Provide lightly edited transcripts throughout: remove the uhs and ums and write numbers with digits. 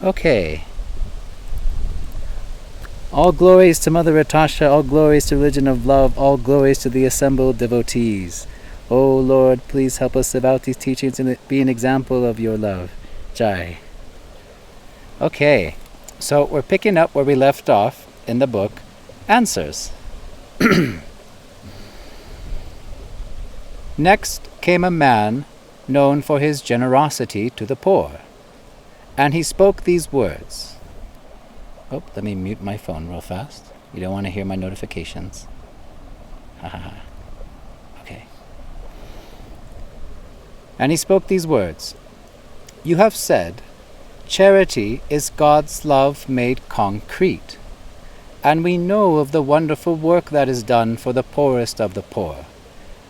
Okay. All glories to Mother Natasha, all glories to Religion of Love, all glories to the assembled devotees. O Lord, please help us live out these teachings and be an example of your love. Jai. Okay, so we're picking up where we left off in the book, Answers. Next came a man known for his generosity to the poor, and he spoke these words. Oh, let me mute my phone real fast. You don't want to hear my notifications. Okay. And he spoke these words. You have said, charity is God's love made concrete, and we know of the wonderful work that is done for the poorest of the poor,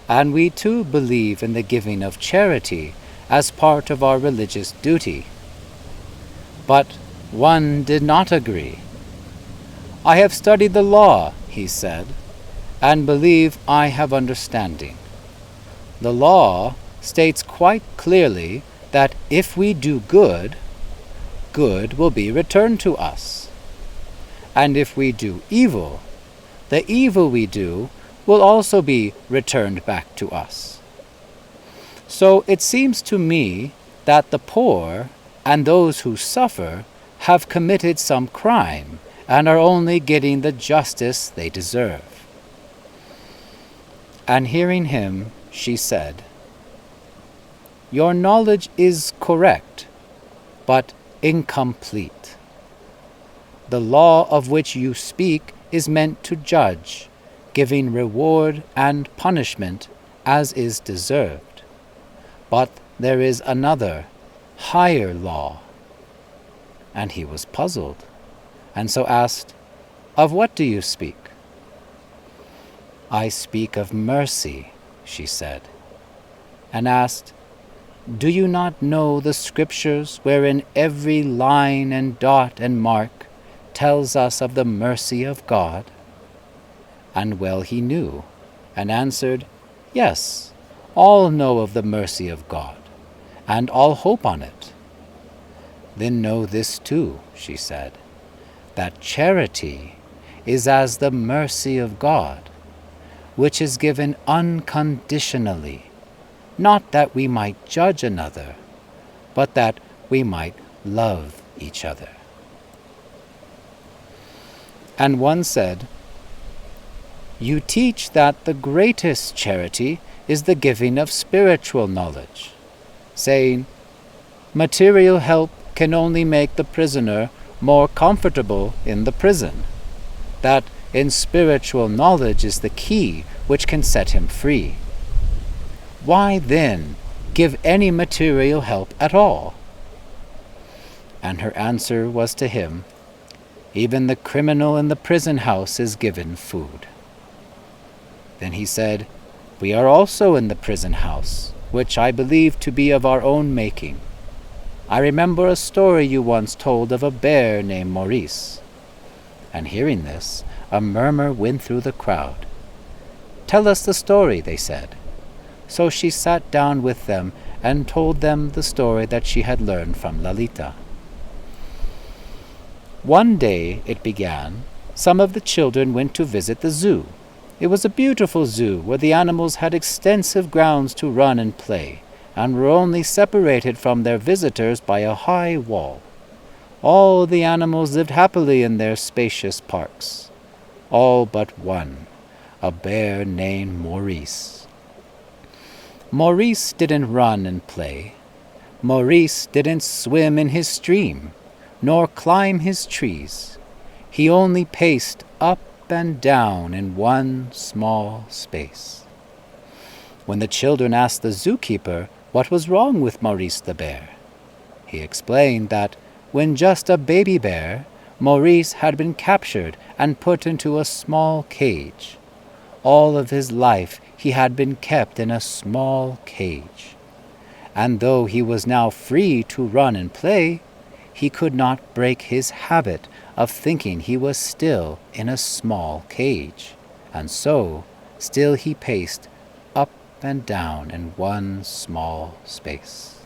and we too believe in the giving of charity as part of our religious duty. But one did not agree. I have studied the law, he said, and believe I have understanding. The law states quite clearly that if we do good, good will be returned to us. And if we do evil, the evil we do will also be returned back to us. So it seems to me that the poor and those who suffer have committed some crime and are only getting the justice they deserve. And hearing him, she said, Your knowledge is correct, but incomplete. The law of which you speak is meant to judge, giving reward and punishment as is deserved. But there is another, higher law. And he was puzzled, and so asked, Of what do you speak? I speak of mercy, she said, and asked, Do you not know the scriptures wherein every line and dot and mark tells us of the mercy of God? And well he knew, and answered, Yes, all know of the mercy of God, and all hope on it. Then know this too, she said, that charity is as the mercy of God, which is given unconditionally, not that we might judge another, but that we might love each other. And one said, You teach that the greatest charity is the giving of spiritual knowledge, saying, Material help can only make the prisoner more comfortable in the prison, that in spiritual knowledge is the key which can set him free. Why then give any material help at all? And her answer was to him, Even the criminal in the prison house is given food. Then he said, We are also in the prison house, which I believe to be of our own making. I remember a story you once told of a bear named Maurice. And hearing this, a murmur went through the crowd. Tell us the story, they said. So she sat down with them and told them the story that she had learned from Lalita. One day, it began, some of the children went to visit the zoo. It was a beautiful zoo where the animals had extensive grounds to run and play, and were only separated from their visitors by a high wall. All the animals lived happily in their spacious parks. All but one, a bear named Maurice. Maurice didn't run and play. Maurice didn't swim in his stream, nor climb his trees. He only paced up and down in one small space. When the children asked the zookeeper what was wrong with Maurice the bear, he explained that when just a baby bear, Maurice had been captured and put into a small cage. All of his life he had been kept in a small cage. And though he was now free to run and play, he could not break his habit of thinking he was still in a small cage, and so still he paced up and down in one small space.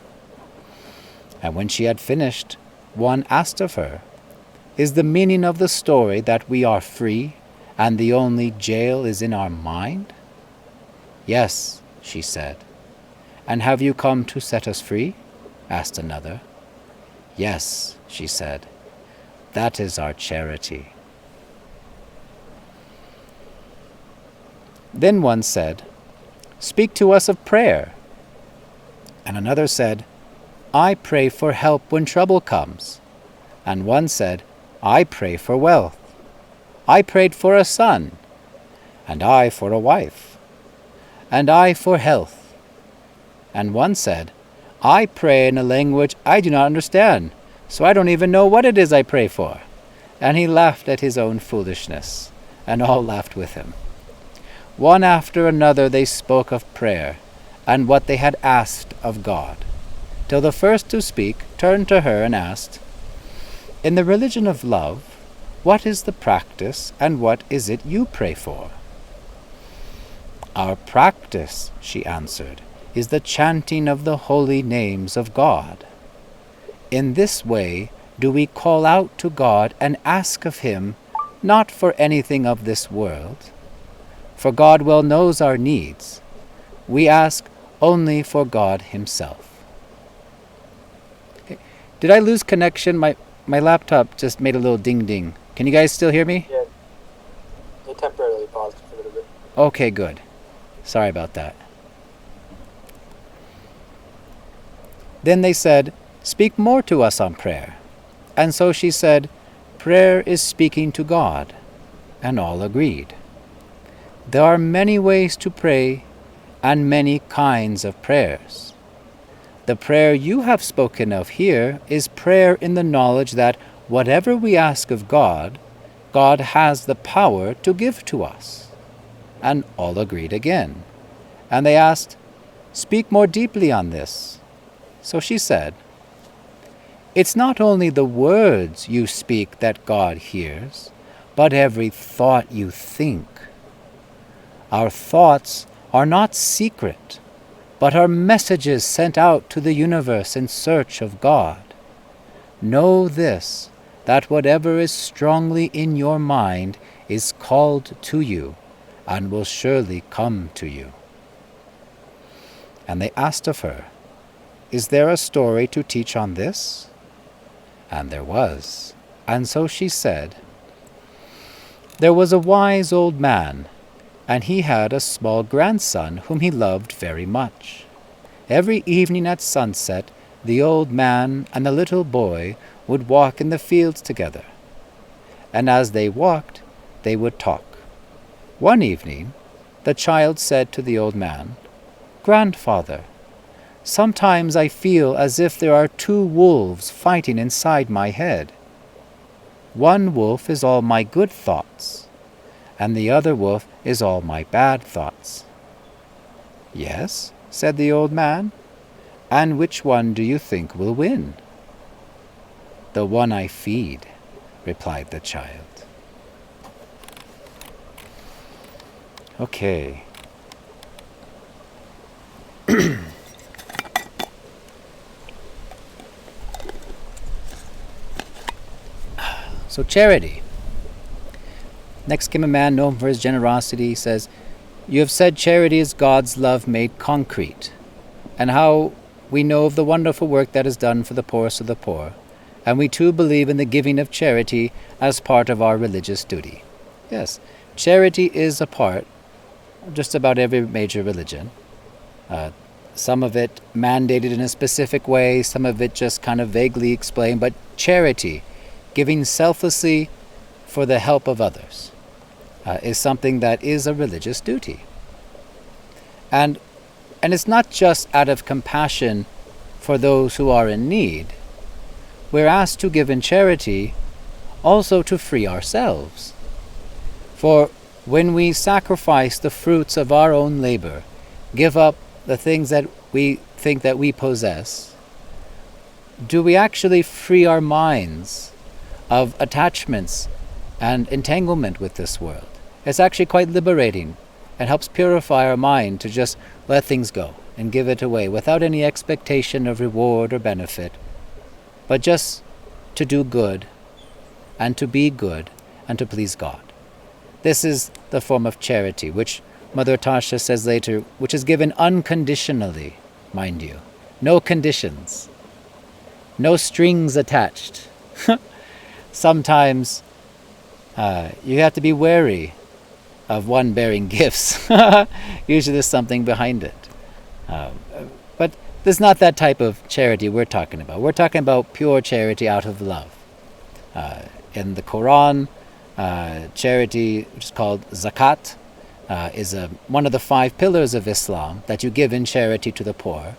And when she had finished, One asked of her, "Is the meaning of the story that we are free, and the only jail is in our mind?" "Yes," she said. "And have you come to set us free?" asked another. "Yes," she said. "That is our charity." Then one said, "Speak to us of prayer." And another said, "I pray for help when trouble comes." And one said, "I pray for wealth. I prayed for a son, and I for a wife, and I for health." And one said, "I pray in a language I do not understand, so I don't even know what it is I pray for." And he laughed at his own foolishness, and all laughed with him. One after another they spoke of prayer, and what they had asked of God, till the first to speak turned to her and asked, "In the religion of love, what is the practice, and what is it you pray for?" "Our practice," she answered, "is the chanting of the holy names of God. In this way do we call out to God and ask of Him, not for anything of this world, for God well knows our needs. We ask only for God Himself." Did I lose connection? My laptop just made a little ding-ding. Can you guys still hear me? Yeah, it temporarily paused for a little bit. Okay, good. Sorry about that. Then they said, "Speak more to us on prayer." And so she said, "Prayer is speaking to God." And all agreed. There are many ways to pray, and many kinds of prayers. The prayer you have spoken of here is prayer in the knowledge that whatever we ask of God, God has the power to give to us. And all agreed again. And they asked, "Speak more deeply on this." So she said, "It's not only the words you speak that God hears, but every thought you think. Our thoughts are not secret, but are messages sent out to the universe in search of God. Know this, that whatever is strongly in your mind is called to you, and will surely come to you." And they asked of her, "Is there a story to teach on this?" And there was. And so she said, "There was a wise old man, and he had a small grandson whom he loved very much. Every evening at sunset, the old man and the little boy would walk in the fields together. And as they walked, they would talk. One evening, the child said to the old man, 'Grandfather, sometimes I feel as if there are two wolves fighting inside my head. One wolf is all my good thoughts, and the other wolf is all my bad thoughts.' 'Yes,' said the old man, 'and which one do you think will win?' 'The one I feed,' replied the child. Okay. So charity. Next came a man known for his generosity. He says, "You have said charity is God's love made concrete, and how we know of the wonderful work that is done for the poorest of the poor, and we too believe in the giving of charity as part of our religious duty." Yes, charity is a part of just about every major religion. Some of it mandated in a specific way, some of it just kind of vaguely explained, but charity, giving selflessly for the help of others, is something that is a religious duty. And it's not just out of compassion for those who are in need. We're asked to give in charity also to free ourselves. For when we sacrifice the fruits of our own labor, give up the things that we think that we possess, do we actually free our minds of attachments and entanglement with this world? It's actually quite liberating and helps purify our mind to just let things go and give it away without any expectation of reward or benefit, but just to do good, and to be good, and to please God. This is the form of charity, which Mother Tasha says later, which is given unconditionally, mind you. No conditions. No strings attached. Sometimes you have to be wary of one bearing gifts. Usually there's something behind it. But there's not that type of charity we're talking about. We're talking about pure charity out of love. In the Quran, charity, which is called zakat, is one of the 5 pillars of Islam, that you give in charity to the poor.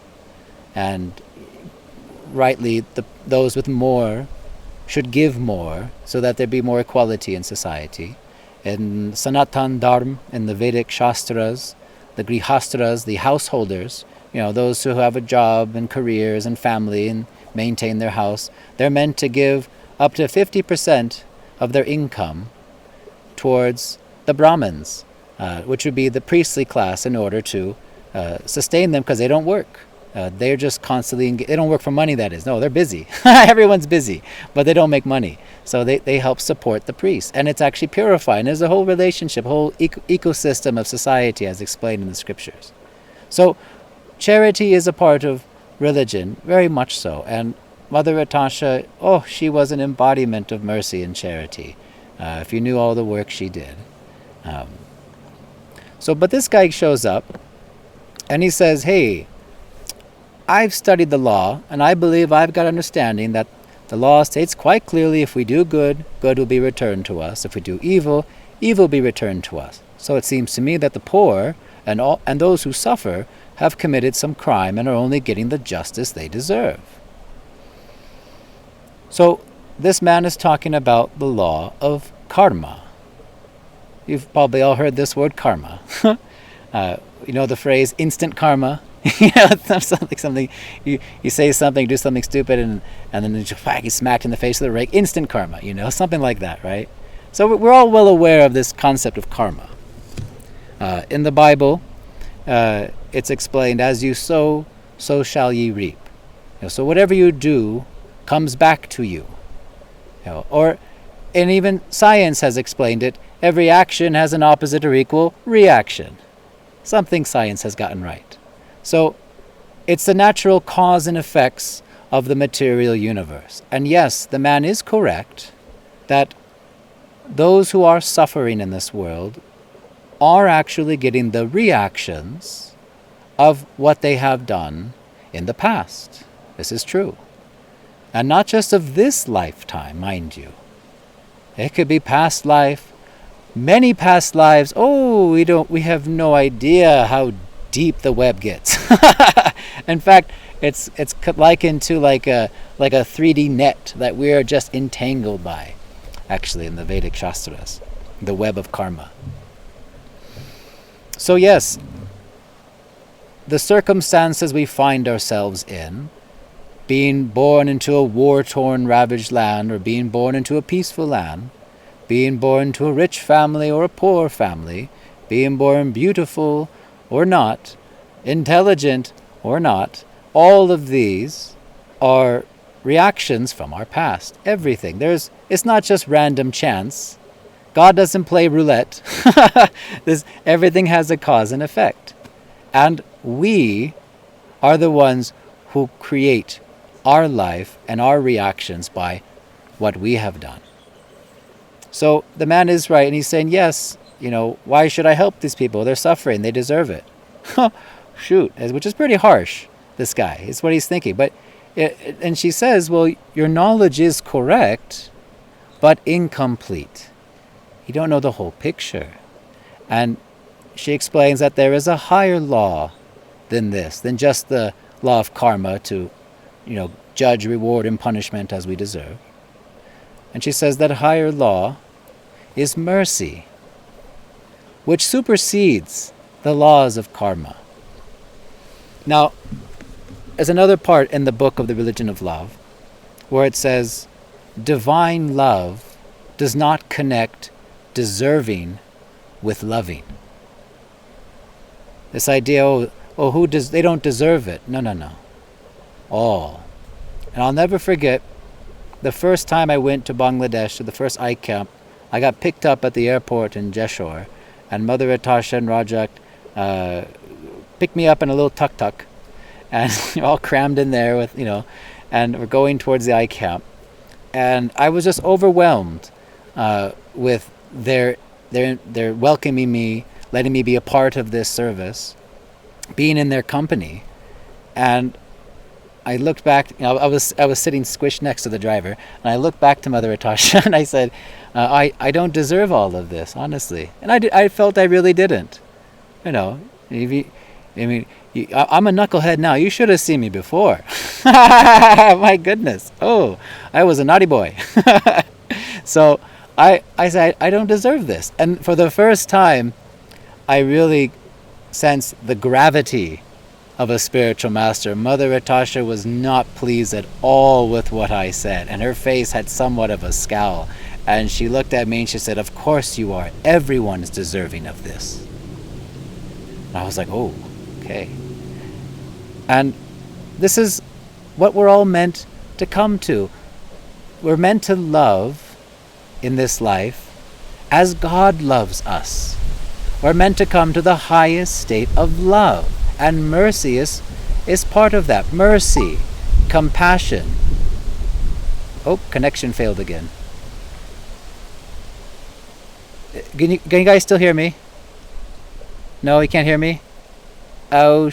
And rightly, those with more should give more, so that there be more equality in society. In Sanatan Dharma, in the Vedic Shastras, the Grihastras, the householders, those who have a job and careers and family and maintain their house, they're meant to give up to 50% of their income towards the Brahmins, which would be the priestly class, in order to sustain them, because they don't work. They're just constantly, they don't work for money, that is. No, they're busy. Everyone's busy, but they don't make money. So they help support the priests. And it's actually purifying. There's a whole relationship, whole ecosystem of society, as explained in the scriptures. So charity is a part of religion, very much so. And Mother Atasha, she was an embodiment of mercy and charity, if you knew all the work she did. But this guy shows up, and he says, hey, I've studied the law, and I believe I've got understanding that the law states quite clearly, if we do good, good will be returned to us. If we do evil, evil will be returned to us. So it seems to me that the poor and those who suffer have committed some crime and are only getting the justice they deserve. So this man is talking about the law of karma. You've probably all heard this word, karma. The phrase instant karma. It's like something, you say something, do something stupid, and then you smacked in the face with a rake. Instant karma, something like that, right? So we're all well aware of this concept of karma. In the Bible, it's explained, as you sow, so shall ye reap. So whatever you do comes back to you. And even science has explained it, every action has an opposite or equal reaction. Something science has gotten right. So it's the natural cause and effects of the material universe. And yes, the man is correct that those who are suffering in this world are actually getting the reactions of what they have done in the past. This is true. And not just of this lifetime, mind you. It could be past life, many past lives. We have no idea how deep the web gets. In fact, it's likened to like a 3D net that we are just entangled by, actually, in the Vedic Shastras, the web of karma. So yes, the circumstances we find ourselves in, being born into a war-torn, ravaged land, or being born into a peaceful land, being born into a rich family or a poor family, being born beautiful or not, intelligent or not, all of these are reactions from our past. Everything. It's not just random chance. God doesn't play roulette. Everything has a cause and effect. And we are the ones who create our life and our reactions by what we have done. So the man is right, and he's saying, yes, why should I help these people? They're suffering. They deserve it. Shoot, which is pretty harsh, this guy. It's what he's thinking. And she says, well, your knowledge is correct, but incomplete. You don't know the whole picture. And she explains that there is a higher law than this, than just the law of karma to, judge reward and punishment as we deserve. And she says that higher law is mercy, which supersedes the laws of karma. Now, there's another part in the book of the Religion of Love where it says, divine love does not connect deserving with loving. This idea, they don't deserve it. No. All. And I'll never forget the first time I went to Bangladesh, to the first I camp, I got picked up at the airport in Jeshore, and Mother Atasha and Rajak picked me up in a little tuk-tuk, and all crammed in there with, and we're going towards the I camp. And I was just overwhelmed with their welcoming me, letting me be a part of this service, being in their company. And I looked back, I was sitting squished next to the driver, and I looked back to Mother Atasha and I said, I don't deserve all of this, honestly. And I felt I really didn't. I'm a knucklehead now. You should have seen me before. My goodness. Oh, I was a naughty boy. So I said, I don't deserve this. And for the first time, I really sensed the gravity of a spiritual master. Mother Atasha was not pleased at all with what I said, and her face had somewhat of a scowl. And she looked at me and she said, "Of course you are. Everyone is deserving of this." And I was like, oh, okay. And this is what we're all meant to come to. We're meant to love in this life as God loves us. We're meant to come to the highest state of love. And mercy is part of that. Mercy, compassion. Oh, connection failed again. Can you guys still hear me? No, you can't hear me? Oh,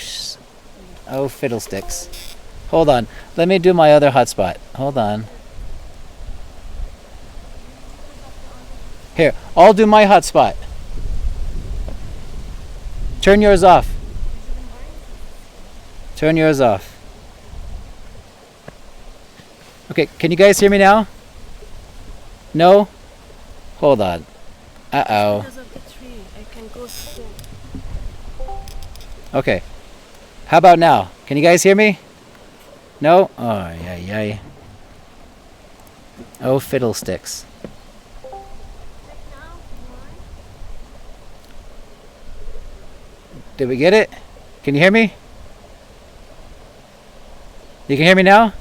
fiddlesticks. Hold on. Let me do my other hotspot. Hold on. Here, I'll do my hotspot. Turn yours off. Turn yours off. Okay, can you guys hear me now? No? Hold on. Uh-oh. Because of the tree, I can go slow. Okay. How about now? Can you guys hear me? No? Oh, yay. Oh, fiddlesticks. Did we get it? Can you hear me? You can hear me now?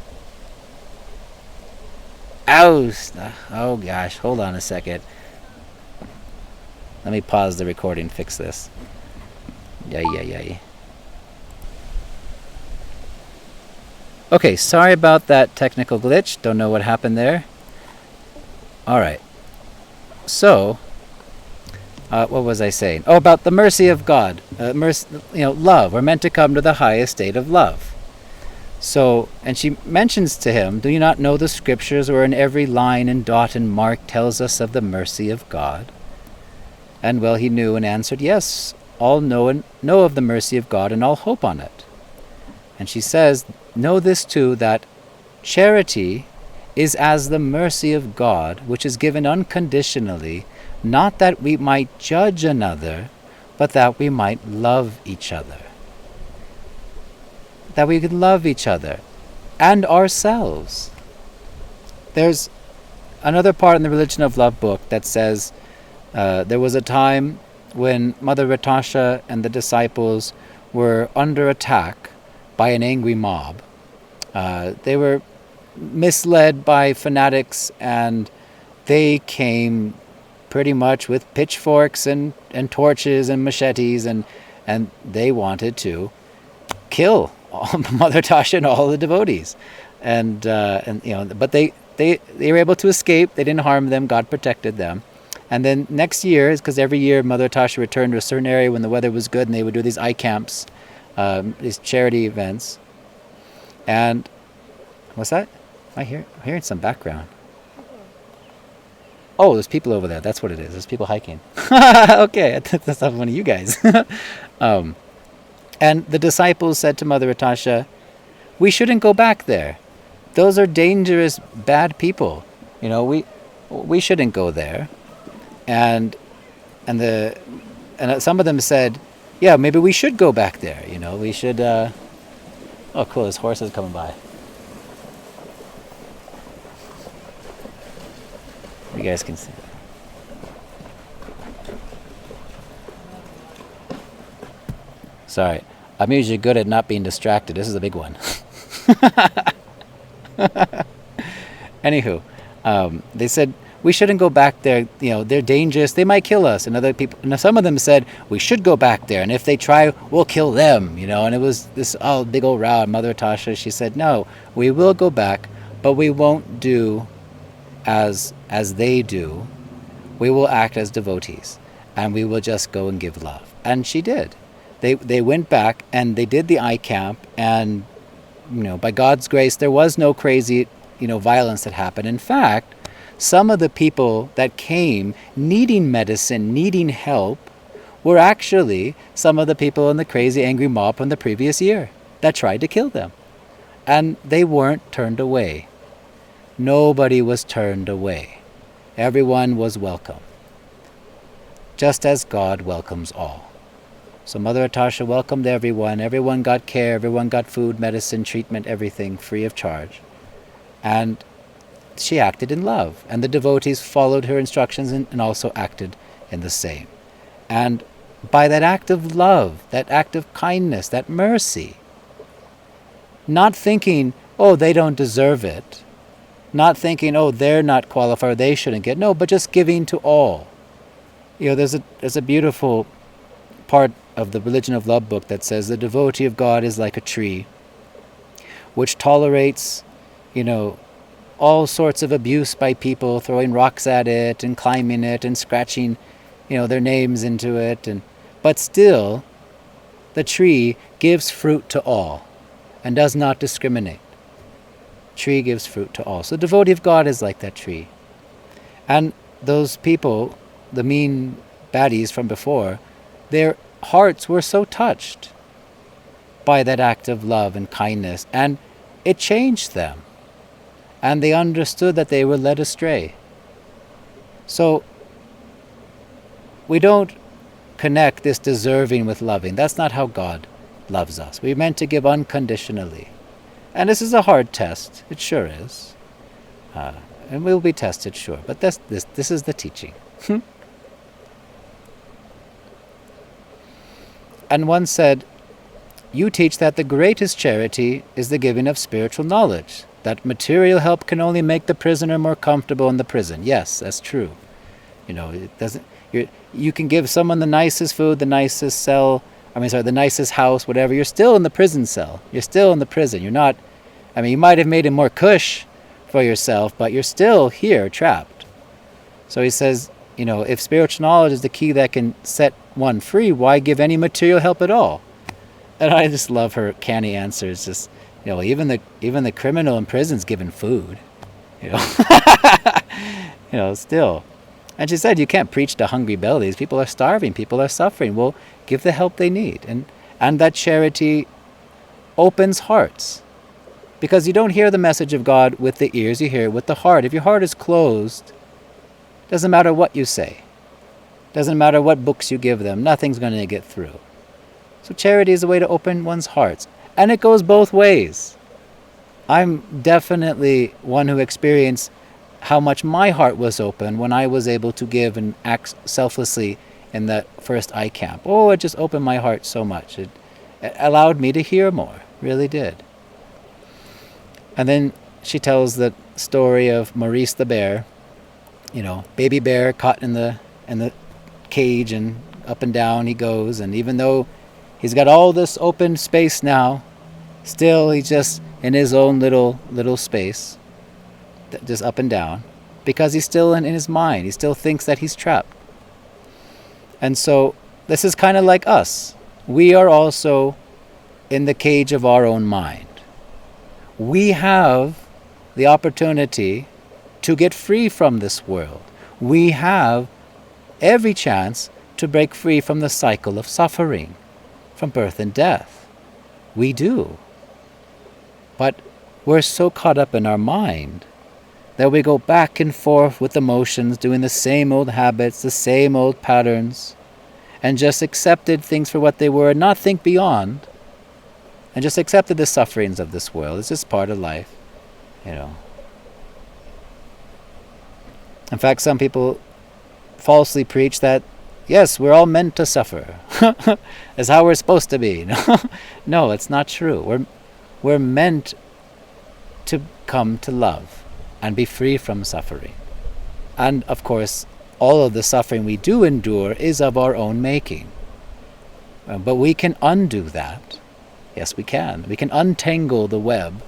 Oh gosh, hold on a second. Let me pause the recording, fix this. Yay. Okay, sorry about that technical glitch. Don't know what happened there. Alright. So, what was I saying? Oh, about the mercy of God. Love. We're meant to come to the highest state of love. So, and she mentions to him, "Do you not know the scriptures wherein every line and dot and mark tells us of the mercy of God?" And well, he knew and answered, "Yes, all know of the mercy of God and all hope on it." And she says, "Know this too, that charity is as the mercy of God, which is given unconditionally, not that we might judge another, but that we might love each other." That we could love each other and ourselves. There's another part in the Religion of Love book that says there was a time when Mother Atasha and the disciples were under attack by an angry mob. They were misled by fanatics, and they came pretty much with pitchforks and torches and machetes, and they wanted to kill Mother Tasha and all the devotees, but they were able to escape. They didn't harm them. God protected them. And then next year, because every year Mother Tasha returned to a certain area when the weather was good, and they would do these eye camps, these charity events. And what's that? I'm hearing some background. Oh, there's people over there. That's what it is. There's people hiking. Okay, that's not one of you guys. And the disciples said to Mother Atasha, "We shouldn't go back there. Those are dangerous, bad people. We shouldn't go there." And some of them said, "Yeah, maybe we should go back there. We should." Oh, cool! This horse is coming by. You guys can see. Sorry. I'm usually good at not being distracted. This is a big one. Anywho, they said, we shouldn't go back there. They're dangerous. They might kill us. And other people, and some of them said, we should go back there. And if they try, we'll kill them. And it was this big old row. And Mother Tasha, she said, no, we will go back, but we won't do as they do. We will act as devotees, and we will just go and give love. And she did. They went back and they did the eye camp, and by God's grace, there was no crazy violence that happened. In fact, some of the people that came needing medicine, needing help, were actually some of the people in the crazy angry mob from the previous year that tried to kill them. And they weren't turned away. Nobody was turned away. Everyone was welcome, just as God welcomes all. So Mother Atasha welcomed everyone. Everyone got care. Everyone got food, medicine, treatment, everything free of charge. And she acted in love. And the devotees followed her instructions and also acted in the same. And by that act of love, that act of kindness, that mercy, not thinking, oh, they don't deserve it, not thinking, oh, they're not qualified, or they shouldn't get, no, but just giving to all. There's a beautiful part of the Religion of Love book that says the devotee of God is like a tree which tolerates, all sorts of abuse by people, throwing rocks at it and climbing it and scratching, their names into it, but still the tree gives fruit to all and does not discriminate. Tree gives fruit to all. So the devotee of God is like that tree. And those people, the mean baddies from before, their hearts were so touched by that act of love and kindness, and it changed them. And they understood that they were led astray. So we don't connect this deserving with loving. That's not how God loves us. We're meant to give unconditionally. And this is a hard test. It sure is. And we'll be tested, sure. But this is the teaching. And one said, you teach that the greatest charity is the giving of spiritual knowledge, that material help can only make the prisoner more comfortable in the prison. Yes, that's true. It doesn't. You can give someone the nicest food, the nicest cell, the nicest house, whatever. You're still in the prison cell. You're still in the prison. You're not, you might have made it more cush for yourself, but you're still here, trapped. So he says, if spiritual knowledge is the key that can set one free, why give any material help at all? And I just love her canny answers. Just, even the criminal in prison's given food. Still. And she said, you can't preach to hungry bellies. People are starving. People are suffering. Well, give the help they need. And that charity opens hearts. Because you don't hear the message of God with the ears, you hear it with the heart. If your heart is closed, doesn't matter what you say. Doesn't matter what books you give them. Nothing's going to get through. So charity is a way to open one's hearts. And it goes both ways. I'm definitely one who experienced how much my heart was open when I was able to give and act selflessly in that first eye camp. Oh, it just opened my heart so much. It allowed me to hear more. Really did. And then she tells the story of Maurice the bear. Baby bear caught in the cage, and up and down he goes. And even though he's got all this open space now, still he's just in his own little space, just up and down, because he's still in his mind. He still thinks that he's trapped. And so this is kind of like us. We are also in the cage of our own mind. We have the opportunity to get free from this world. We have every chance to break free from the cycle of suffering, from birth and death. We do. But we're so caught up in our mind that we go back and forth with emotions, doing the same old habits, the same old patterns, and just accepted things for what they were and not think beyond, and just accepted the sufferings of this world. It's just part of life, In fact, some people falsely preach that, yes, we're all meant to suffer. That's how we're supposed to be. No, it's not true. We're meant to come to love. and be free from suffering. And of course, all of the suffering we do endure is of our own making. But we can undo that. Yes, we can. We can untangle the web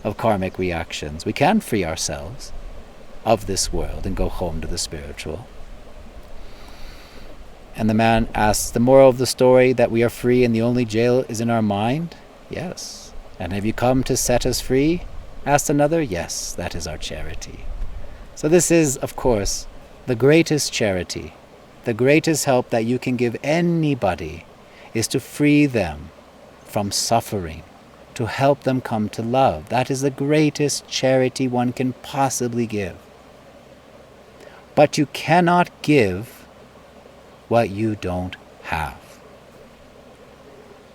of karmic reactions. We can free ourselves of this world and go home to the spiritual. And the man asks, the moral of the story that we are free and the only jail is in our mind? Yes. And have you come to set us free? Asked another. Yes, that is our charity. So this is, of course, the greatest charity, the greatest help that you can give anybody is to free them from suffering, to help them come to love. That is the greatest charity one can possibly give. But you cannot give what you don't have.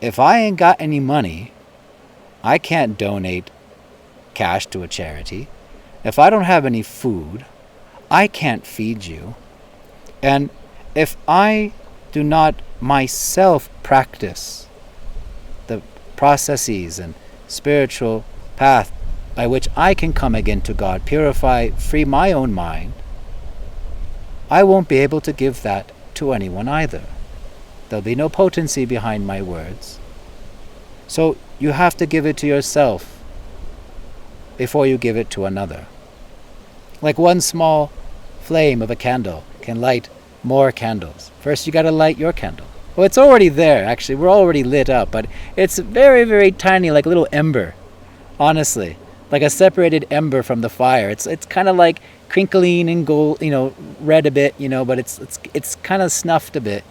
If I ain't got any money, I can't donate cash to a charity. If I don't have any food, I can't feed you. And if I do not myself practice the processes and spiritual path by which I can come again to God, purify, free my own mind, I won't be able to give that to anyone either. There'll be no potency behind my words. So you have to give it to yourself before you give it to another. Like one small flame of a candle can light more candles. First you got to light your candle. Well, it's already there, actually. We're already lit up, but it's very, very tiny, like a little ember. Honestly, like a separated ember from the fire. It's kind of like crinkling and gold, red a bit, but it's kind of snuffed a bit,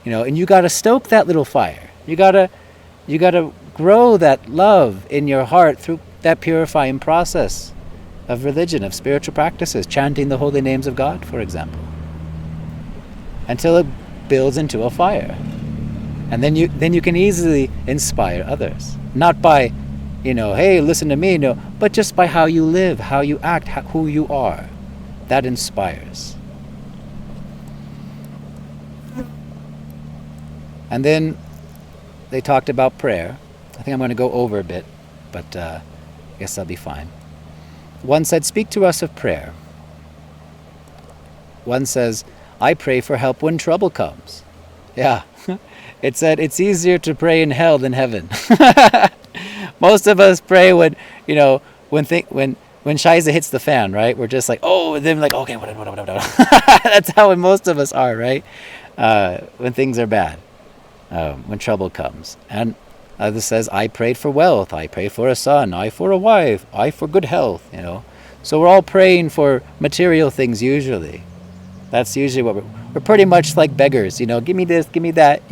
and you got to stoke that little fire. You got to grow that love in your heart through that purifying process of religion, of spiritual practices, chanting the holy names of God, for example, until it builds into a fire. And then you can easily inspire others, not by, hey, listen to me, no, but just by how you live, how you act, who you are. That inspires. And then they talked about prayer. I think I'm going to go over a bit, but I guess I'll be fine. One said, speak to us of prayer. One says, I pray for help when trouble comes. Yeah, it said it's easier to pray in hell than heaven. Most of us pray when Shiza hits the fan, right? We're just like, oh, and then like, okay, what. That's how most of us are, right? When things are bad, when trouble comes. And others says, I prayed for wealth, I pray for a son, I for a wife, I for good health, So we're all praying for material things usually. That's usually what we're pretty much like beggars, give me this, give me that,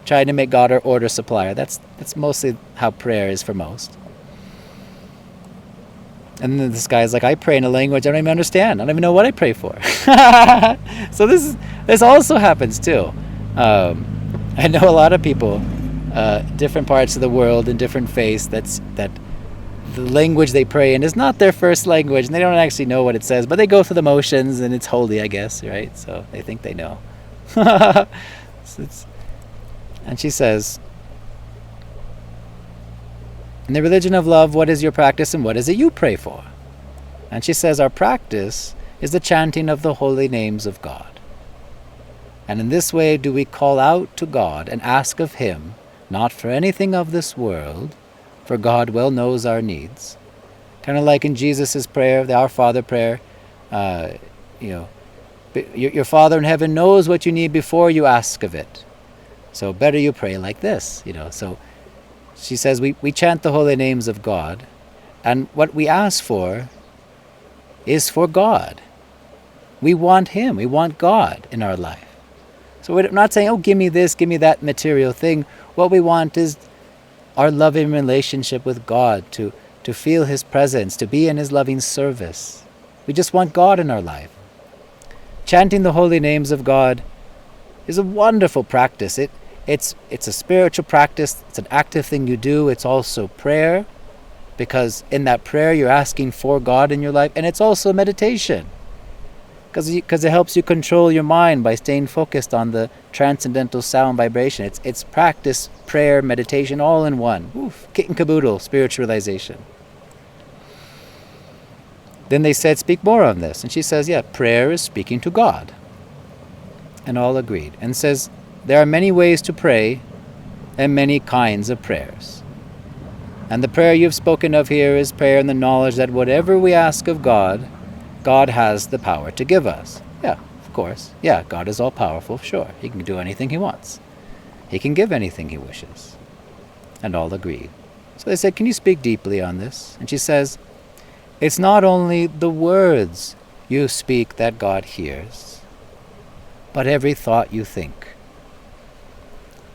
trying to make God our order supplier. That's mostly how prayer is for most. And then this guy's like, I pray in a language I don't even understand. I don't even know what I pray for. So this also happens too. I know a lot of people, different parts of the world in different faiths, that the language they pray in is not their first language, and they don't actually know what it says, but they go through the motions, and it's holy, I guess, right? So they think they know. And she says, in the religion of love, what is your practice and what is it you pray for? And she says, our practice is the chanting of the holy names of God. And in this way do we call out to God and ask of Him, not for anything of this world, for God well knows our needs. Kind of like in Jesus' prayer, the Our Father prayer, your Father in heaven knows what you need before you ask of it. So better you pray like this, So she says we chant the holy names of God, and what we ask for is for God. We want Him. We want God in our life. So we're not saying, oh, give me this, give me that material thing. What we want is our loving relationship with God, to feel His presence, to be in His loving service. We just want God in our life. Chanting the holy names of God is a wonderful practice. It's a spiritual practice. It's an active thing you do. It's also prayer, because in that prayer you're asking for God in your life, and it's also meditation, because it helps you control your mind by staying focused on the transcendental sound vibration. It's practice, prayer, meditation, all in one. Kit and caboodle, spiritualization. Then they said, speak more on this. And she says, yeah, prayer is speaking to God. And all agreed. And says, there are many ways to pray and many kinds of prayers. And the prayer you've spoken of here is prayer in the knowledge that whatever we ask of God, God has the power to give us. Yeah, of course. Yeah, God is all powerful, sure. He can do anything he wants. He can give anything he wishes. And all agreed. So they said, can you speak deeply on this? And she says, it's not only the words you speak that God hears, but every thought you think.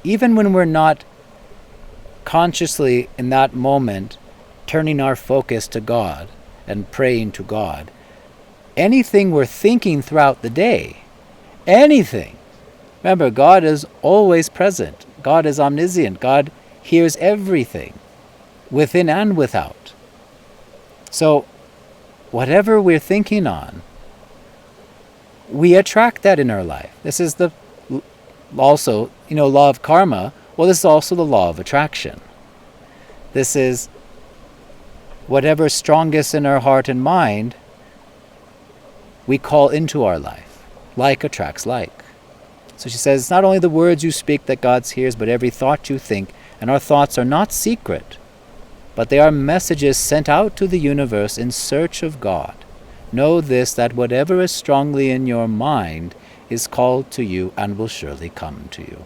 Even when we're not consciously in that moment turning our focus to God and praying to God, anything we're thinking throughout the day, anything. Remember, God is always present. God is omniscient. God hears everything, within and without. So, whatever we're thinking on, we attract that in our life. This is the also, law of karma. Well, this is also the law of attraction. This is whatever's strongest in our heart and mind, we call into our life. Like attracts like. So she says, it's not only the words you speak that God hears, but every thought you think. And our thoughts are not secret, but they are messages sent out to the universe in search of God. Know this, that whatever is strongly in your mind is called to you and will surely come to you.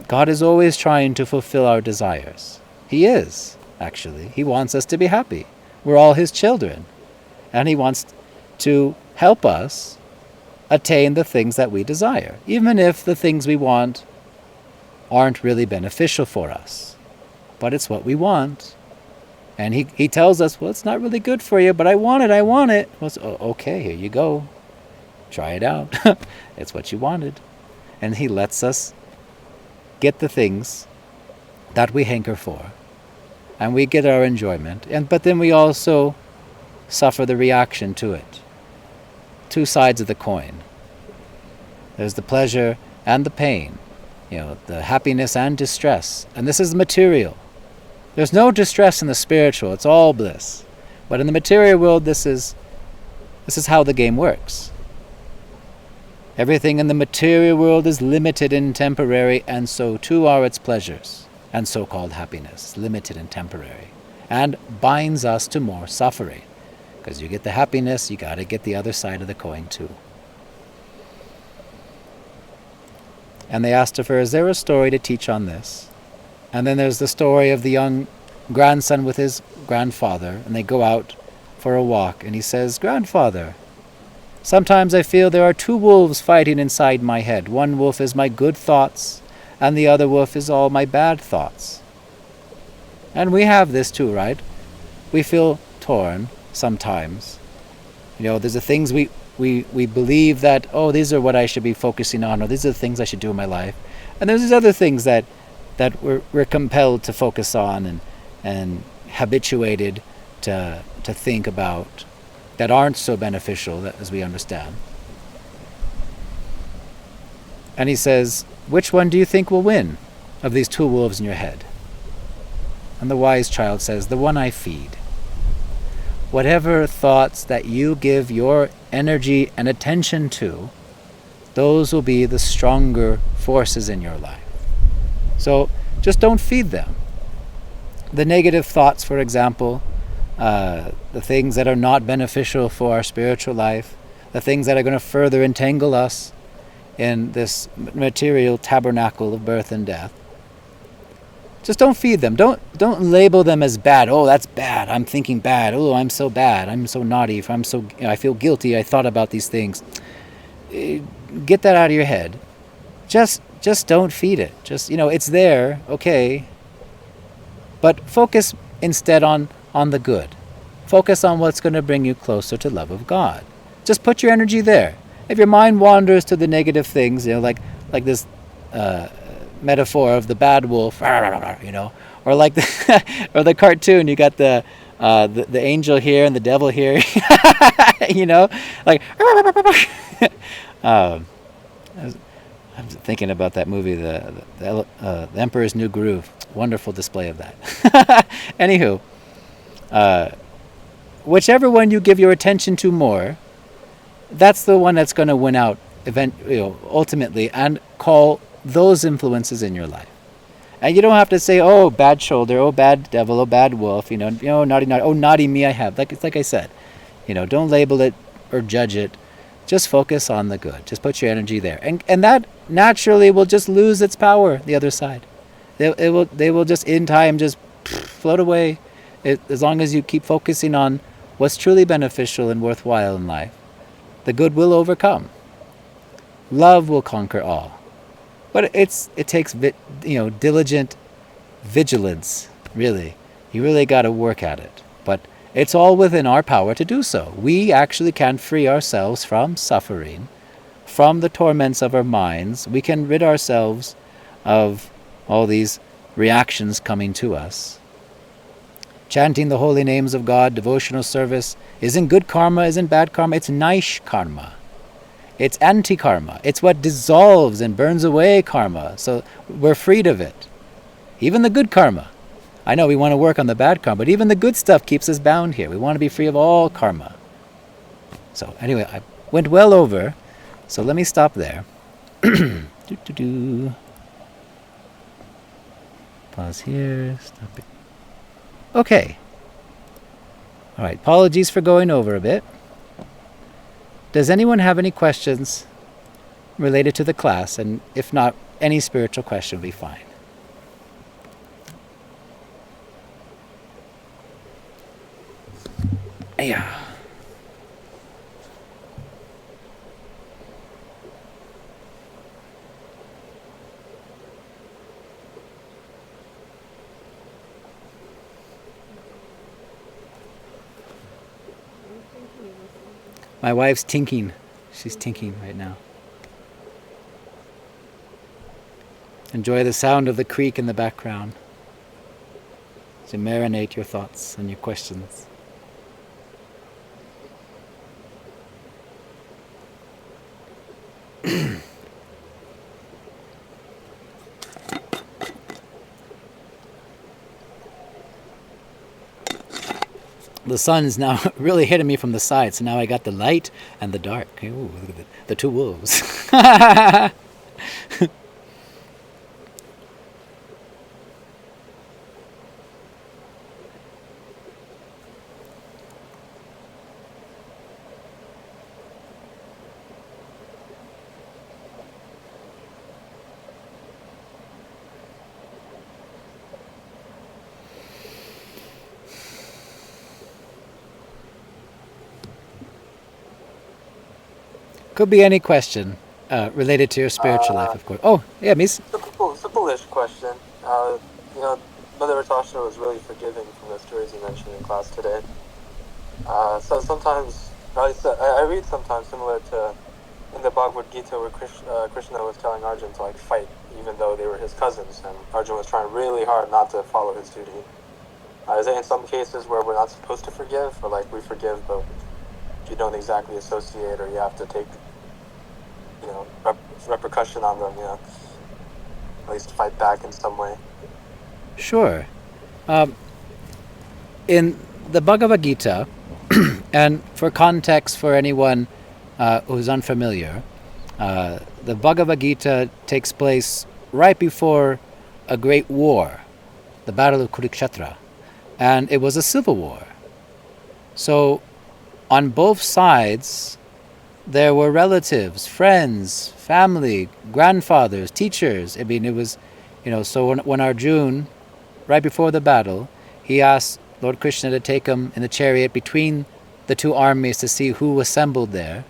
God is always trying to fulfill our desires. He is, actually. He wants us to be happy. We're all his children. And he wants to help us attain the things that we desire, even if the things we want aren't really beneficial for us. But it's what we want. And he tells us, well, it's not really good for you, but I want it. Well, okay, here you go. Try it out. It's what you wanted. And he lets us get the things that we hanker for. And we get our enjoyment. But then we also suffer the reaction to it. Two sides of the coin. There's the pleasure and the pain. The happiness and distress. And this is material. There's no distress in the spiritual. It's all bliss. But in the material world, this is how the game works. Everything in the material world is limited and temporary, and so too are its pleasures and so-called happiness, limited and temporary, and binds us to more suffering. Because you get the happiness, you got to get the other side of the coin too. And they asked of her, is there a story to teach on this? And then there's the story of the young grandson with his grandfather, and they go out for a walk, and he says, Grandfather, sometimes I feel there are two wolves fighting inside my head. One wolf is my good thoughts, and the other wolf is all my bad thoughts. And we have this too, right? We feel torn sometimes. There's the things we believe that, these are what I should be focusing on, or these are the things I should do in my life. And there's these other things that we're compelled to focus on and habituated to think about that aren't so beneficial as we understand. And he says, which one do you think will win of these two wolves in your head? And the wise child says, the one I feed. Whatever thoughts that you give your energy and attention to, those will be the stronger forces in your life. So just don't feed them. The negative thoughts, for example, the things that are not beneficial for our spiritual life, the things that are going to further entangle us in this material tabernacle of birth and death. Just don't feed them. Don't label them as bad. Oh, that's bad. I'm thinking bad. Oh, I'm so bad. I'm so naughty. I feel guilty. I thought about these things. Get that out of your head. Just don't feed it. It's there, okay. But focus instead on the good. Focus on what's going to bring you closer to love of God. Just put your energy there. If your mind wanders to the negative things, like this metaphor of the bad wolf, or like or the cartoon, you got the angel here and the devil here, like. I'm thinking about that movie, the Emperor's New Groove. Wonderful display of that. Anywho, whichever one you give your attention to more, that's the one that's going to win out ultimately, and call those influences in your life. And you don't have to say, oh, bad shoulder, oh, bad devil, oh, bad wolf, naughty, oh, naughty me I have. Like I said, don't label it or judge it. Just focus on the good. Just put your energy there. And that naturally will just lose its power, the other side. They will just, in time, just float away. As long as you keep focusing on what's truly beneficial and worthwhile in life, the good will overcome. Love will conquer all. But it takes diligent vigilance, really. You really got to work at it. But it's all within our power to do so. We actually can free ourselves from suffering, from the torments of our minds. We can rid ourselves of all these reactions coming to us. Chanting the holy names of God, devotional service, isn't good karma, isn't bad karma. It's naish karma. It's anti-karma. It's what dissolves and burns away karma. So we're freed of it. Even the good karma. I know we want to work on the bad karma, but even the good stuff keeps us bound here. We want to be free of all karma. So anyway, I went well over, so let me stop there. Pause here, stop it. Okay. All right, apologies for going over a bit. Does anyone have any questions related to the class? And if not, any spiritual question will be fine. Yeah. My wife's tinking. She's tinking right now. Enjoy the sound of the creek in the background to marinate your thoughts and your questions. The sun's now really hitting me from the side, so now I got the light and the dark. Ooh, look at the two wolves. Could be any question related to your spiritual life, of course. Oh, yeah, Miss. Simple-ish question. Mother Natasha was really forgiving from the stories you mentioned in class today. So sometimes, I read sometimes similar to in the Bhagavad Gita where Krishna was telling Arjuna to fight, even though they were his cousins, and Arjuna was trying really hard not to follow his duty. Is it in some cases where we're not supposed to forgive, or we forgive, but you don't exactly associate, or you have to take repercussion on them, at least fight back in some way? Sure. In the Bhagavad Gita, and for context for anyone who's unfamiliar, the Bhagavad Gita takes place right before a great war, the Battle of Kurukshetra, and it was a civil war. So on both sides, there were relatives, friends, family, grandfathers, teachers. I mean, it was, so when Arjuna, right before the battle, he asked Lord Krishna to take him in the chariot between the two armies to see who assembled there.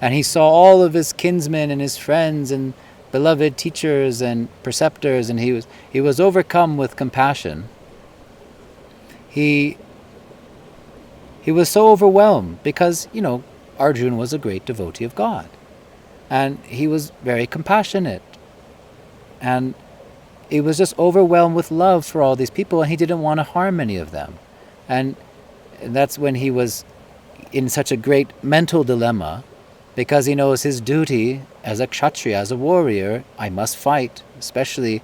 And he saw all of his kinsmen and his friends and beloved teachers and preceptors, and he was overcome with compassion. He was so overwhelmed because, Arjuna was a great devotee of God. And he was very compassionate. And he was just overwhelmed with love for all these people, and he didn't want to harm any of them. And that's when he was in such a great mental dilemma, because he knows his duty as a kshatriya, as a warrior. I must fight, especially,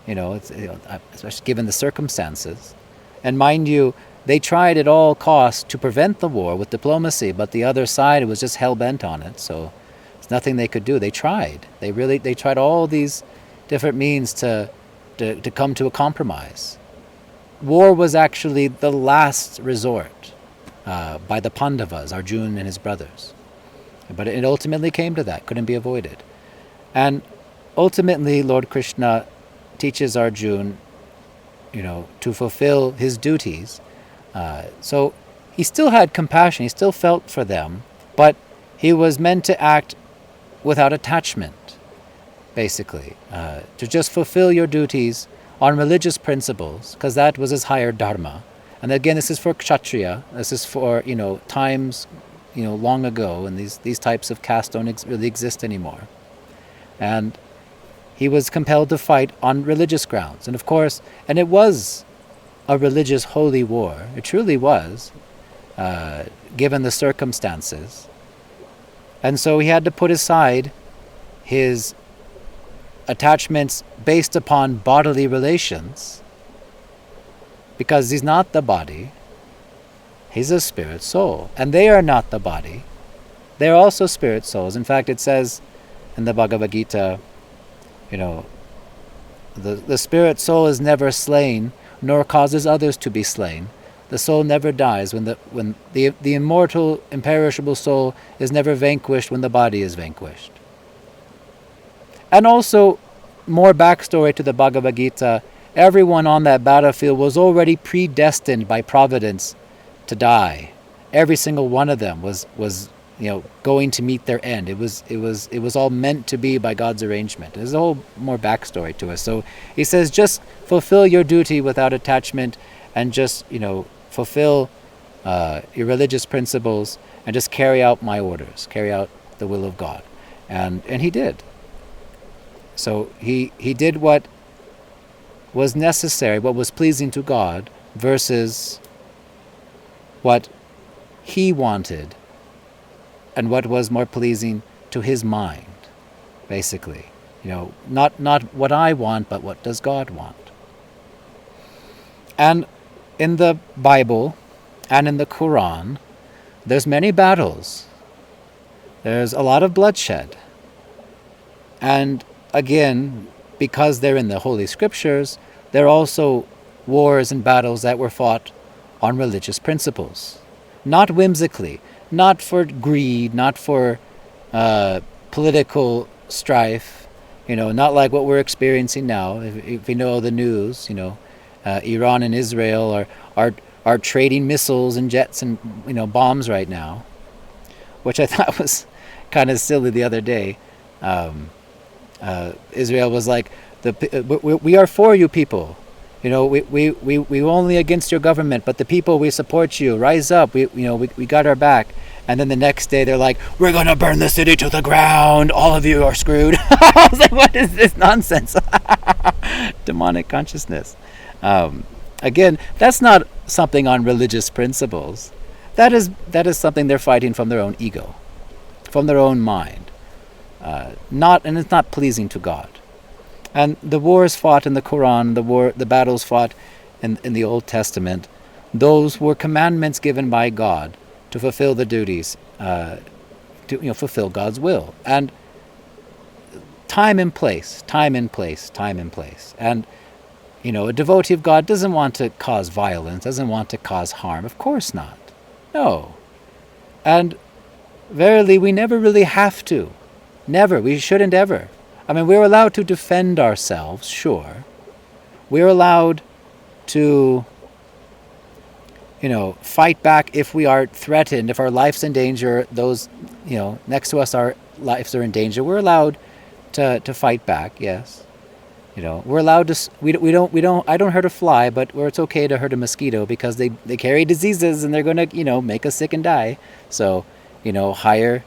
especially given the circumstances. And mind you, they tried at all costs to prevent the war with diplomacy, but the other side was just hell-bent on it, so there's nothing they could do. They tried. They tried all these different means to come to a compromise. War was actually the last resort by the Pandavas, Arjuna and his brothers. But it ultimately came to that, couldn't be avoided. And ultimately, Lord Krishna teaches Arjuna, to fulfill his duties. So he still had compassion, he still felt for them, but he was meant to act without attachment, basically. To just fulfill your duties on religious principles, because that was his higher dharma. And again, this is for Kshatriya, this is for, times, long ago, and these types of castes don't really exist anymore. And he was compelled to fight on religious grounds. And of course, and it was a religious holy war. It truly was, given the circumstances. And so he had to put aside his attachments based upon bodily relations, because he's not the body, he's a spirit soul. And they are not the body, they're also spirit souls. In fact, it says in the Bhagavad Gita, the spirit soul is never slain, nor causes others to be slain. The soul never dies when the immortal, imperishable soul is never vanquished when the body is vanquished. And also, more backstory to the Bhagavad Gita, everyone on that battlefield was already predestined by providence to die. Every single one of them was going to meet their end. It was all meant to be by God's arrangement. There's a whole more backstory to it. So he says, just fulfill your duty without attachment, and just fulfill your religious principles, and just carry out my orders, carry out the will of God. And he did. So he did what was necessary, what was pleasing to God, versus what he wanted and what was more pleasing to his mind, basically. Not what I want, but what does God want. And in the Bible and in the Quran, there's many battles. There's a lot of bloodshed. And again, because they're in the Holy Scriptures, there are also wars and battles that were fought on religious principles. Not whimsically, not for greed, not for political strife, not like what we're experiencing now. If you know the news, Iran and Israel are trading missiles and jets and bombs right now, which I thought was kind of silly the other day. Israel was like, we are for you people. We only against your government, but the people, we support you. Rise up. We got our back. And then the next day they're like, we're going to burn the city to the ground. All of you are screwed. I was like, what is this nonsense? Demonic consciousness. Again, that's not something on religious principles. That is something they're fighting from their own ego, from their own mind. And it's not pleasing to God. And the wars fought in the Quran, the battles fought in the Old Testament, those were commandments given by God to fulfill the duties, to fulfill God's will. And time and place. And a devotee of God doesn't want to cause violence, doesn't want to cause harm. Of course not. No. And verily, we never really have to. Never. We shouldn't ever. I mean, we're allowed to defend ourselves, sure. We're allowed to, fight back if we are threatened, if our life's in danger, those, next to us, our lives are in danger. We're allowed to fight back, yes. We're allowed to, I don't hurt a fly, but it's okay to hurt a mosquito because they carry diseases and they're going to, make us sick and die. So, higher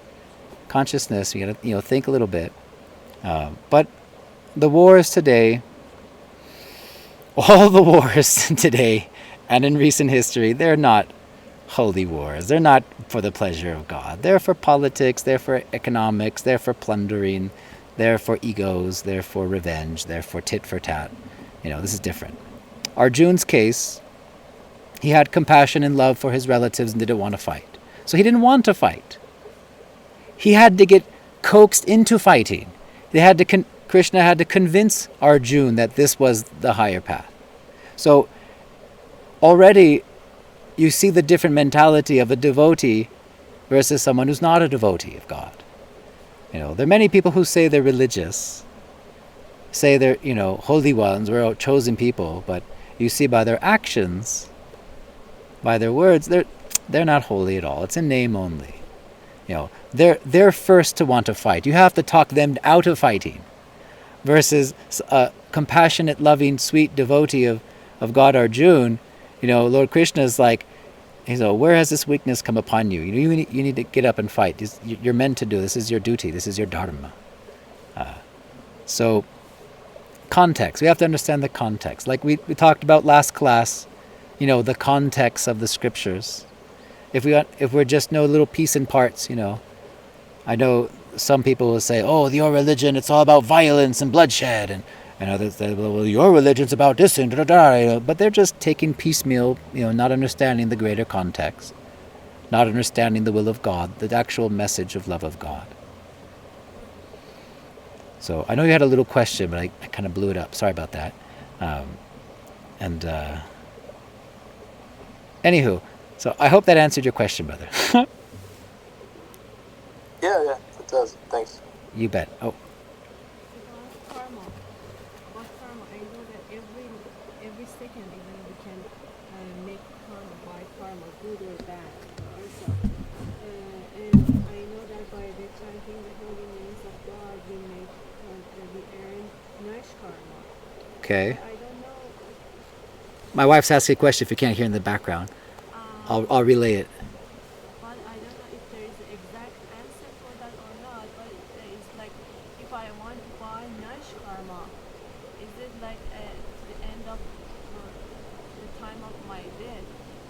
consciousness, you got to, think a little bit. But the wars today, all the wars today and in recent history, they're not holy wars. They're not for the pleasure of God. They're for politics, they're for economics, they're for plundering, they're for egos, they're for revenge, they're for tit for tat. This is different. Arjuna's case He had compassion and love for his relatives and didn't want to fight. So he didn't want to fight. He had to get coaxed into fighting. Krishna had to convince Arjuna that this was the higher path. So already you see the different mentality of a devotee versus someone who's not a devotee of God. There are many people who say they're religious, say they're, holy ones, we're chosen people, but you see by their actions, by their words, they're not holy at all. It's a name only. They're first to want to fight. You have to talk them out of fighting. Versus a compassionate, loving, sweet devotee of God Arjuna, Lord Krishna is like, where has this weakness come upon you? You need to get up and fight. You're meant to do this. This is your duty. This is your dharma. So, context. We have to understand the context. Like we talked about last class, the context of the scriptures. If we're just know little piece and parts, I know some people will say, oh, your religion, it's all about violence and bloodshed, and others say, well, your religion's about this and da-da-da, but they're just taking piecemeal, not understanding the greater context, not understanding the will of God, the actual message of love of God. So I know you had a little question, but I kind of blew it up. Sorry about that. Anywho, so I hope that answered your question, brother. Yeah, it does. Thanks. You bet. Oh, Karma. About karma, I know that every second even we can make karma by karma, good or bad, also. And I know that by the chanting the holy names of God, we earn nice karma. okay. I don't know. My wife's asking a question if you can't hear in the background. I'll relay it. But I don't know if there is an exact answer for that or not. But it's like if I want to buy nice karma, is it like at the end of the time of my death?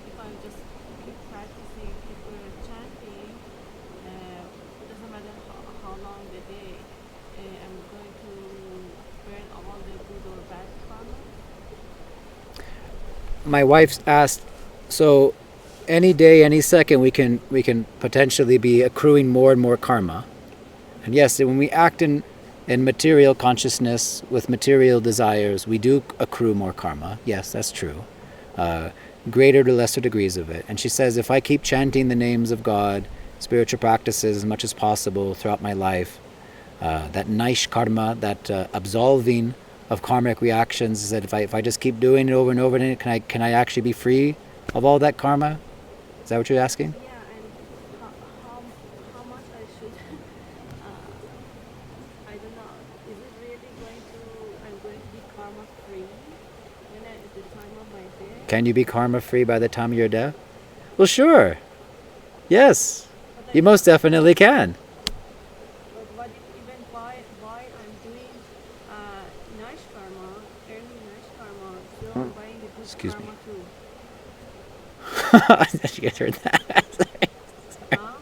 If I just keep practicing, keep chanting, doesn't matter how long the day, I'm going to burn all the good or bad karma. My wife's asked, so any day, any second, we can potentially be accruing more and more karma. And yes, when we act in material consciousness with material desires, we do accrue more karma. Yes, that's true. Greater to lesser degrees of it. And she says, if I keep chanting the names of God, spiritual practices as much as possible throughout my life, that naish karma, that absolving of karmic reactions, is that if I just keep doing it over and over again, can I actually be free of all that karma? Is that what you're asking? Yeah, and how much I should, I don't know, is it really I'm going to be karma free at the time of my death? Can you be karma free by the time of your death? Well, sure. Yes. But You most definitely can. but what if even while I'm doing nice karma, earning nice karma, still I'm buying the good Excuse me. karma too? You guys heard that? Huh?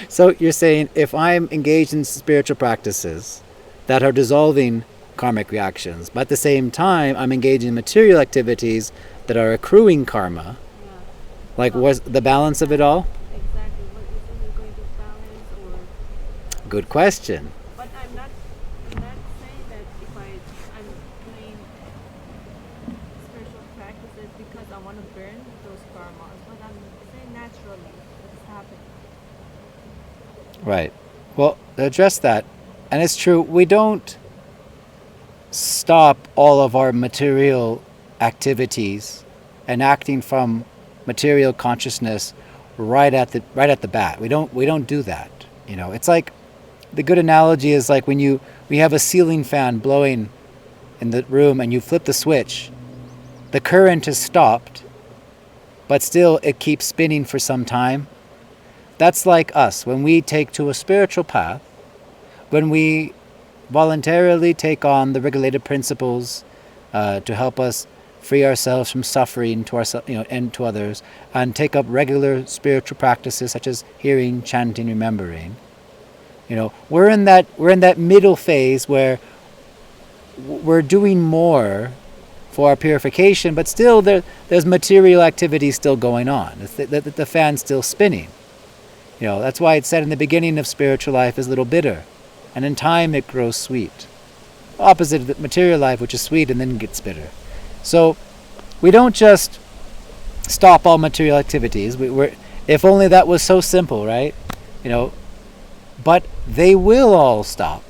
So you're saying if I'm engaged in spiritual practices that are dissolving karmic reactions, but at the same time I'm engaged in material activities that are accruing karma, Yeah. like what's the balance of it all? Exactly. What isn't it going to balance or? Good question. But I'm not saying that if I'm doing spiritual practices because I want to burn those karmas, but I'm saying naturally it's happening. Right. Well, to address that, and it's true, we don't stop all of our material activities and acting from material consciousness right at the bat. We don't do that. It's like the good analogy is like when we have a ceiling fan blowing in the room and you flip the switch, the current is stopped, but still it keeps spinning for some time. That's like us. When we take to a spiritual path, when we voluntarily take on the regulated principles to help us free ourselves from suffering to ourselves, and to others, and take up regular spiritual practices such as hearing, chanting, remembering. We're in that middle phase where we're doing more for our purification, but still there's material activity still going on. The fan's still spinning. That's why it said in the beginning of spiritual life is a little bitter, and in time it grows sweet. Opposite of the material life, which is sweet and then gets bitter. So we don't just stop all material activities. If only that was so simple, right? But they will all stop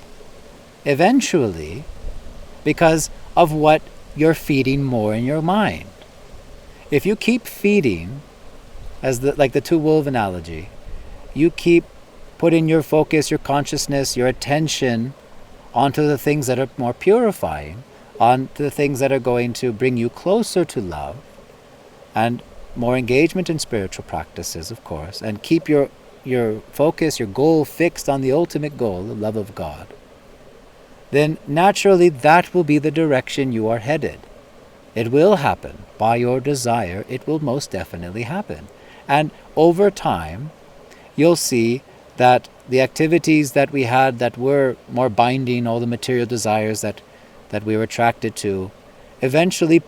eventually because of what you're feeding more in your mind. If you keep feeding, like the two-wolf analogy, you keep putting your focus, your consciousness, your attention onto the things that are more purifying, onto the things that are going to bring you closer to love, and more engagement in spiritual practices, of course, and keep your focus, your goal fixed on the ultimate goal, the love of God, then naturally that will be the direction you are headed. It will happen. By your desire, it will most definitely happen. And over time, you'll see that the activities that we had that were more binding, all the material desires that we were attracted to, eventually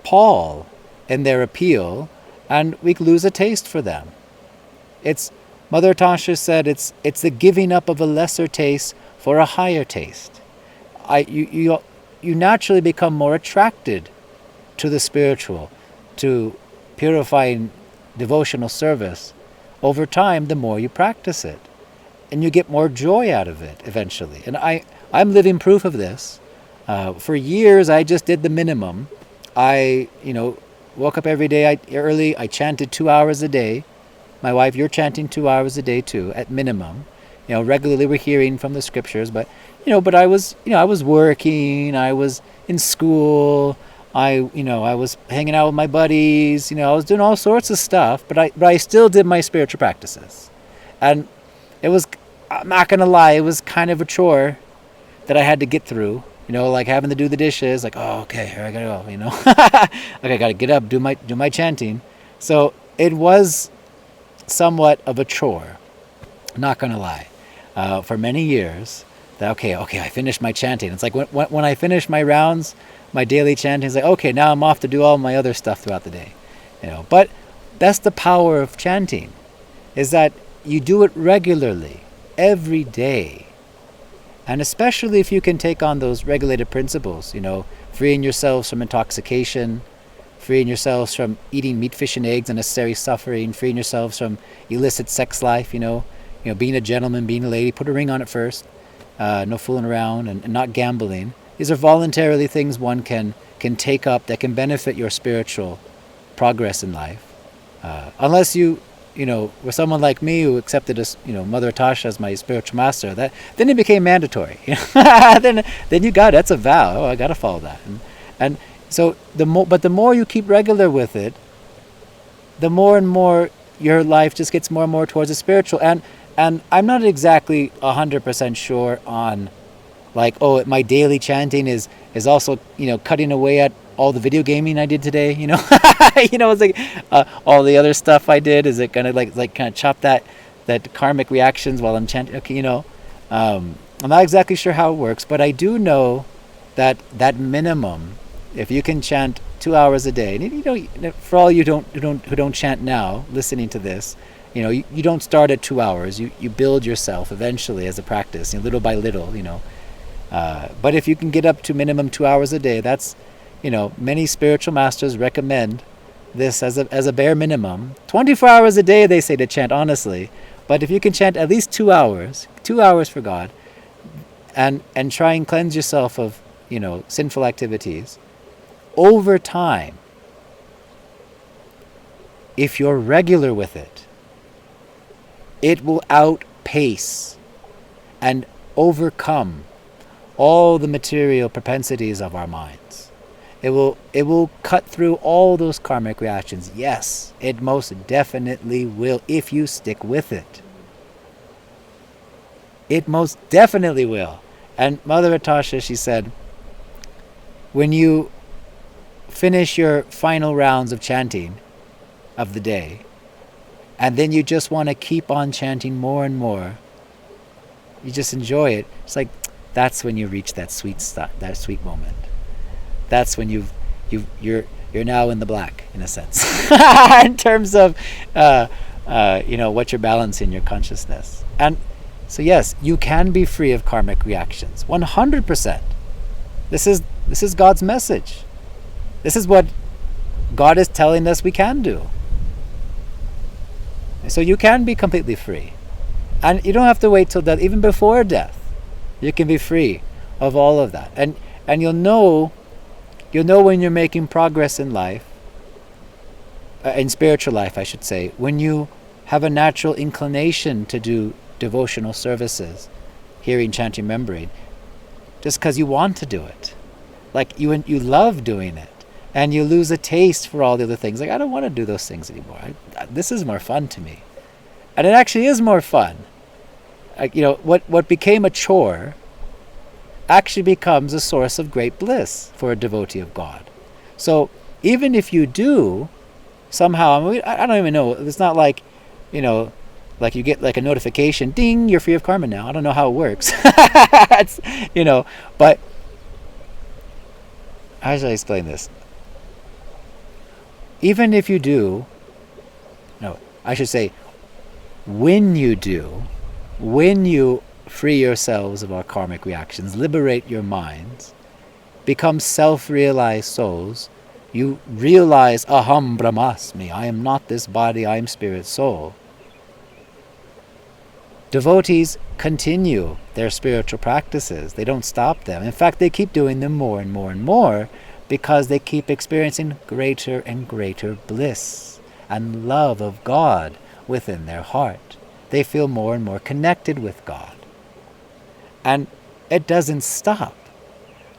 pall in their appeal, and we lose a taste for them. Mother Tasha said it's the giving up of a lesser taste for a higher taste. You naturally become more attracted to the spiritual, to purifying devotional service over time the more you practice it. And you get more joy out of it eventually. And I'm living proof of this. For years I just did the minimum. I woke up every day early. I chanted 2 hours a day. My wife, you're chanting 2 hours a day too, at minimum. Regularly we're hearing from the scriptures, but I was working, I was in school, I was hanging out with my buddies, I was doing all sorts of stuff, but I still did my spiritual practices. And I'm not going to lie, it was kind of a chore that I had to get through, like having to do the dishes, like, oh, okay, here I gotta go, okay, I gotta get up, do my chanting. So it was somewhat of a chore, not going to lie, for many years. That okay, I finished my chanting. It's like when I finish my rounds, my daily chanting, it's like, okay, now I'm off to do all my other stuff throughout the day. But that's the power of chanting, is that you do it regularly, every day. And especially if you can take on those regulated principles, freeing yourselves from intoxication, freeing yourselves from eating meat, fish, and eggs, unnecessary suffering, freeing yourselves from illicit sex life, being a gentleman, being a lady, put a ring on it first, no fooling around, and not gambling. These are voluntarily things one can take up that can benefit your spiritual progress in life. Unless you were someone like me who accepted Mother Tasha as my spiritual master, then it became mandatory. then you that's a vow. Oh, I got to follow that. And so the more you keep regular with it, the more and more your life just gets more and more towards the spiritual. And I'm not exactly 100% sure on, my daily chanting is also cutting away at all the video gaming I did today. It's like all the other stuff I did. Is it gonna kind of chop that karmic reactions while I'm chanting? Okay, I'm not exactly sure how it works, but I do know that minimum. If you can chant 2 hours a day, and for all you who don't chant now, listening to this, you don't start at 2 hours. You build yourself eventually as a practice, little by little. But if you can get up to minimum 2 hours a day, that's many spiritual masters recommend this as a bare minimum. 24 hours a day they say to chant, honestly. But if you can chant at least 2 hours for God, and try and cleanse yourself of sinful activities. Over time, if you're regular with it, it will outpace and overcome all the material propensities of our minds. It will cut through all those karmic reactions. Yes, it most definitely will if you stick with it. It most definitely will. And Mother Tasha, she said, when you finish your final rounds of chanting of the day, and then you just want to keep on chanting more and more, you just enjoy it. It's like that's when you reach that that sweet moment. That's when you're now in the black, in a sense, in terms of what you're balancing your consciousness. And so yes, you can be free of karmic reactions, 100%. This is God's message. This is what God is telling us we can do. So you can be completely free. And you don't have to wait till death. Even before death, you can be free of all of that. And you'll know when you're making progress in life, in spiritual life, I should say, when you have a natural inclination to do devotional services, hearing, chanting, remembering, just because you want to do it. Like you love doing it. And you lose a taste for all the other things. Like, I don't want to do those things anymore. This is more fun to me. And it actually is more fun. What became a chore actually becomes a source of great bliss for a devotee of God. So even if you do somehow, I don't even know, it's not like, like you get like a notification, ding, you're free of karma now. I don't know how it works. But how should I explain this? Even if you do, I should say, when you free yourselves of our karmic reactions, liberate your minds, become self-realized souls, you realize, aham brahmasmi, I am not this body, I am spirit soul. Devotees continue their spiritual practices. They don't stop them. In fact, they keep doing them more and more and more, because they keep experiencing greater and greater bliss and love of God within their heart. They feel more and more connected with God. And it doesn't stop.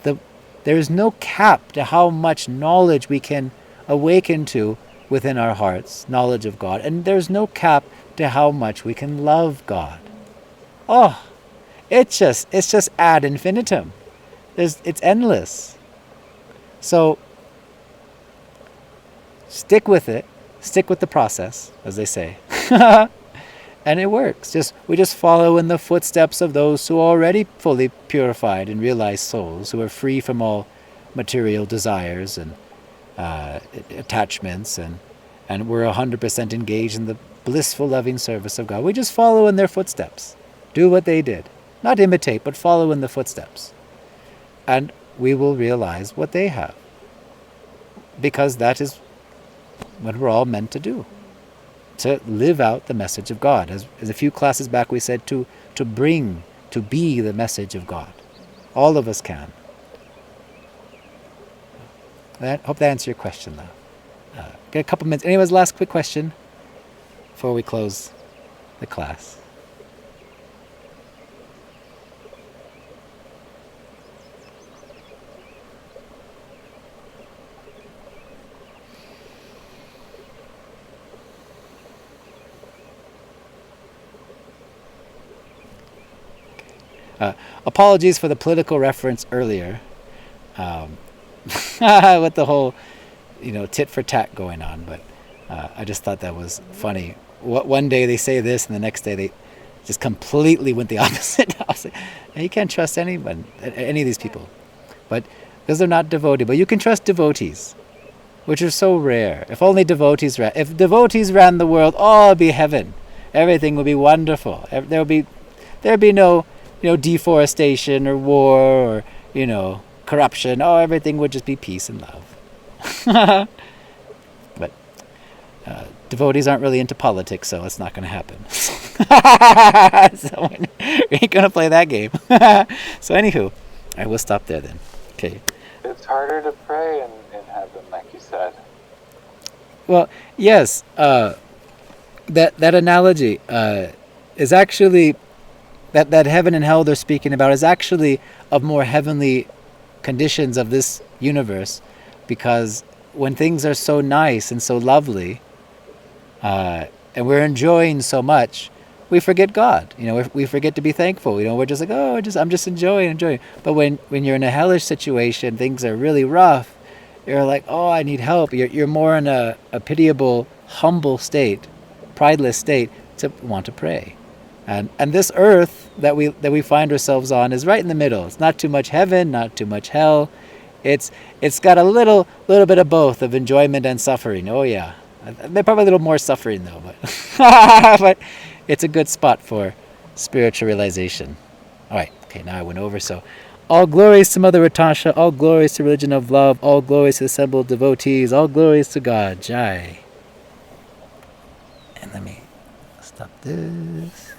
There is no cap to how much knowledge we can awaken to within our hearts, knowledge of God. And there's no cap to how much we can love God. Oh, it's just ad infinitum. It's endless. So stick with it. Stick with the process, as they say. And it works. We just follow in the footsteps of those who are already fully purified and realized souls, who are free from all material desires and attachments, and we're 100% engaged in the blissful, loving service of God. We just follow in their footsteps. Do what they did. Not imitate, but follow in the footsteps. And we will realize what they have. Because that is what we're all meant to do. To live out the message of God. As a few classes back we said, to be the message of God. All of us can. I hope that answered your question, though. Get a couple minutes. Anyone's last quick question before we close the class? Apologies for the political reference earlier, with the whole, tit for tat going on. But I just thought that was funny. One day they say this, and the next day they just completely went the opposite. I was like, you can't trust anyone, any of these people, but because they're not devotee. But you can trust devotees, which are so rare. If only devotees ran. If devotees ran the world, oh, it'd be heaven. Everything would be wonderful. There'd be no deforestation or war or, corruption. Oh, everything would just be peace and love. But devotees aren't really into politics, so it's not going to happen. So we ain't going to play that game. So anywho, I will stop there then. Okay. It's harder to pray in heaven, like you said. Well, yes. That analogy is actually... That heaven and hell they're speaking about is actually of more heavenly conditions of this universe, because when things are so nice and so lovely, and we're enjoying so much, we forget God. We forget to be thankful. We're just like, I'm just enjoying. But when you're in a hellish situation, things are really rough. You're like, oh, I need help. You're more in a pitiable, humble state, prideless state to want to pray. And this earth that we find ourselves on is right in the middle. It's not too much heaven, not too much hell. It's got a little bit of both, of enjoyment and suffering. Oh yeah, they're probably a little more suffering though, but but it's a good spot for spiritual realization. All right, okay, now I went over. So, all glories to Mother Ratasha, all glories to Religion of Love, all glories to the assembled devotees, all glories to God. Jai. And let me stop this.